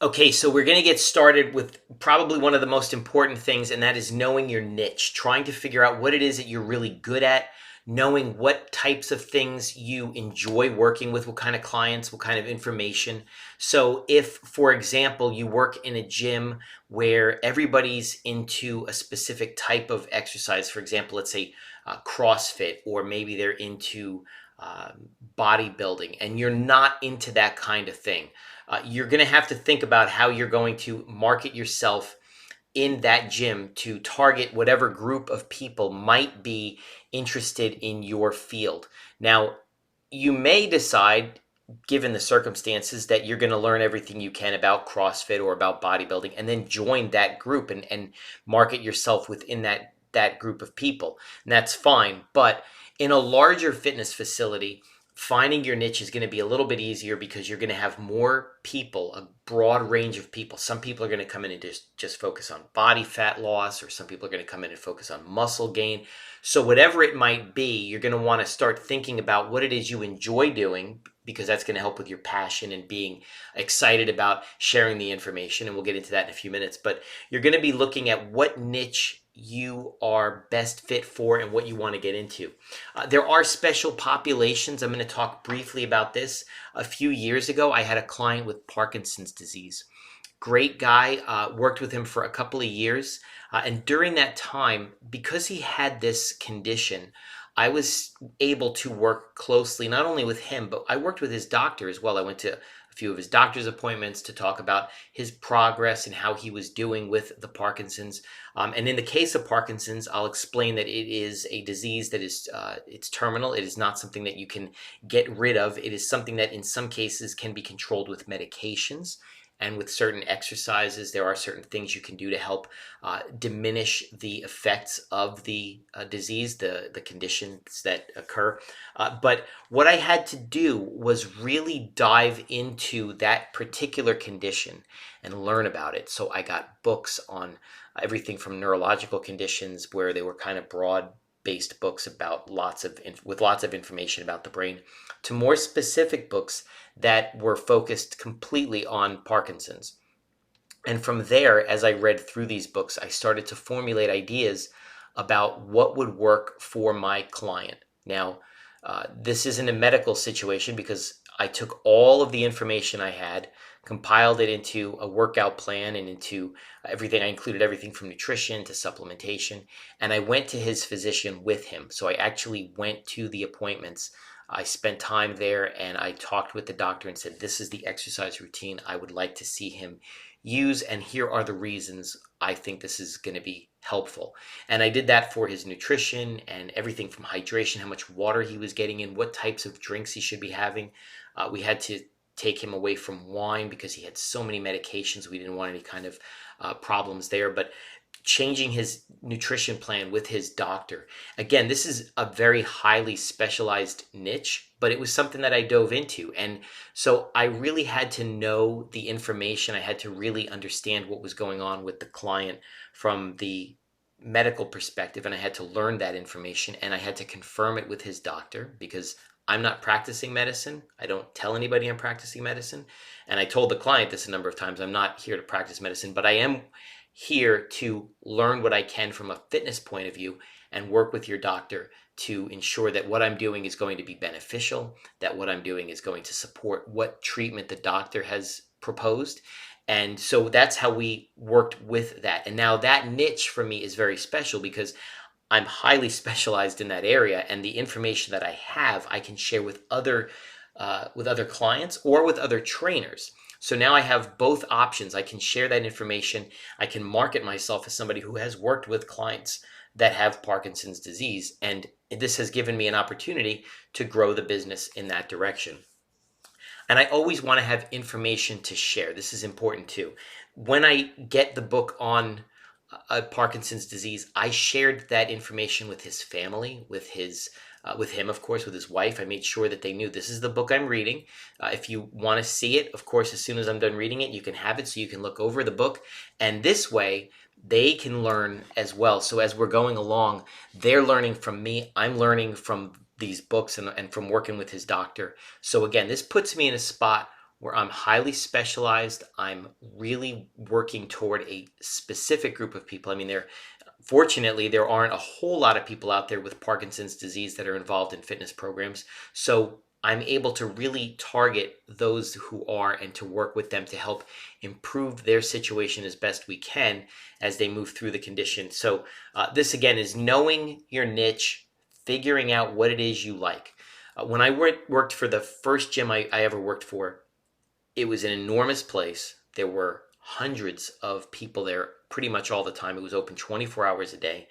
Okay, so we're going to get started with probably one of the most important things, and that is knowing your niche, trying to figure out what it is that you're really good at, knowing what types of things you enjoy working with, what kind of clients, what kind of information. So, if, for example, you work in a gym where everybody's into a specific type of exercise, for example, let's say CrossFit, or maybe they're into bodybuilding, and you're not into that kind of thing, you're going to have to think about how you're going to market yourself in that gym to target whatever group of people might be interested in your field. Now, you may decide, given the circumstances, that you're going to learn everything you can about CrossFit or about bodybuilding and then join that group and market yourself within that group of people. And that's fine. But in a larger fitness facility, finding your niche is going to be a little bit easier because you're going to have more people, a broad range of people. Some people are going to come in and just focus on body fat loss, or some people are going to come in and focus on muscle gain. So whatever it might be, you're going to want to start thinking about what it is you enjoy doing, because that's going to help with your passion and being excited about sharing the information. And we'll get into that in a few minutes. But you're going to be looking at what niche you are best fit for and what you want to get into. There are special populations. I'm going to talk briefly about this. A few years ago, I had a client with Parkinson's disease. Great guy, worked with him for a couple of years. And during that time, because he had this condition, I was able to work closely, not only with him, but I worked with his doctor as well. I went to a few of his doctor's appointments to talk about his progress and how he was doing with the Parkinson's. And in the case of Parkinson's, I'll explain that it is a disease that is it's terminal. It is not something that you can get rid of. It is something that in some cases can be controlled with medications. And with certain exercises, there are certain things you can do to help diminish the effects of the disease, the conditions that occur. But what I had to do was really dive into that particular condition and learn about it. So I got books on everything from neurological conditions, where they were kind of broad based books about with lots of information about the brain, to more specific books that were focused completely on Parkinson's. And from there, as I read through these books, I started to formulate ideas about what would work for my client. Now, this isn't a medical situation, because I took all of the information I had, compiled it into a workout plan and into everything. I included everything from nutrition to supplementation, and I went to his physician with him. So I actually went to the appointments. I spent time there and I talked with the doctor and said, this is the exercise routine I would like to see him use, and here are the reasons I think this is going to be helpful. And I did that for his nutrition and everything from hydration, how much water he was getting in, what types of drinks he should be having. We had to take him away from wine because he had so many medications. We didn't want any kind of problems there. But changing his nutrition plan with his doctor. Again, this is a very highly specialized niche, but it was something that I dove into. And so I really had to know the information. I had to really understand what was going on with the client from the medical perspective, and I had to learn that information, and I had to confirm it with his doctor, because I'm not practicing medicine. I don't tell anybody I'm practicing medicine. And I told the client this a number of times. I'm not here to practice medicine, but I am here to learn what I can from a fitness point of view and work with your doctor to ensure that what I'm doing is going to be beneficial, that what I'm doing is going to support what treatment the doctor has proposed. And so that's how we worked with that. And now that niche for me is very special, because I'm highly specialized in that area, and the information that I have, I can share with other clients or with other trainers. So now I have both options. I can share that information. I can market myself as somebody who has worked with clients that have Parkinson's disease. And this has given me an opportunity to grow the business in that direction. And I always want to have information to share. This is important too. When I get the book on Parkinson's disease, I shared that information with his family, with him, of course, with his wife. I made sure that they knew, this is the book I'm reading. If you want to see it, of course, as soon as I'm done reading it, you can have it, so you can look over the book. And this way, they can learn as well. So as we're going along, they're learning from me. I'm learning from these books and from working with his doctor. So again, this puts me in a spot where I'm highly specialized. I'm really working toward a specific group of people. I mean, fortunately, there aren't a whole lot of people out there with Parkinson's disease that are involved in fitness programs. So I'm able to really target those who are and to work with them to help improve their situation as best we can as they move through the condition. So this again is knowing your niche, figuring out what it is you like. When I worked for the first gym I ever worked for, it was an enormous place. There were hundreds of people there pretty much all the time. It was open 24 hours a day.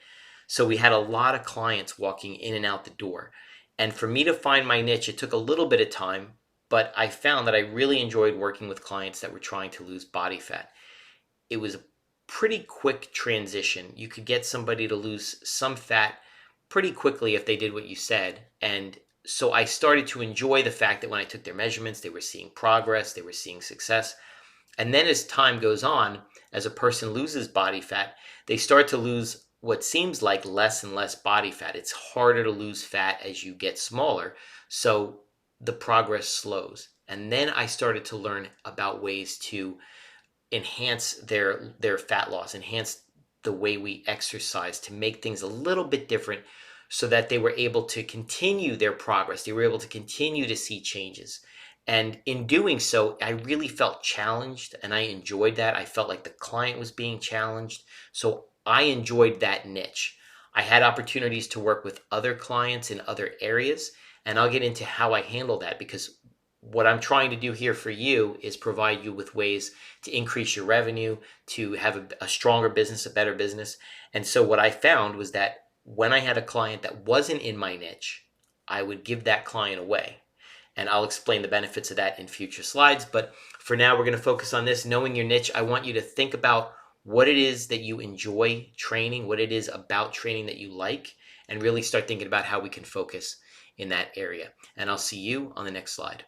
So we had a lot of clients walking in and out the door. And for me to find my niche, it took a little bit of time, but I found that I really enjoyed working with clients that were trying to lose body fat. It was a pretty quick transition. You could get somebody to lose some fat pretty quickly if they did what you said. And so I started to enjoy the fact that when I took their measurements, they were seeing progress, they were seeing success. And then as time goes on, as a person loses body fat, they start to lose what seems like less and less body fat. It's harder to lose fat as you get smaller. So the progress slows. And then I started to learn about ways to enhance their fat loss, enhance the way we exercise to make things a little bit different so that they were able to continue their progress. They were able to continue to see changes. And in doing so, I really felt challenged and I enjoyed that. I felt like the client was being challenged. So I enjoyed that niche. I had opportunities to work with other clients in other areas, and I'll get into how I handle that because what I'm trying to do here for you is provide you with ways to increase your revenue, to have a stronger business, a better business. And so what I found was that when I had a client that wasn't in my niche, I would give that client away. And I'll explain the benefits of that in future slides. But for now, we're going to focus on this, knowing your niche. I want you to think about what it is that you enjoy training, what it is about training that you like, and really start thinking about how we can focus in that area. And I'll see you on the next slide.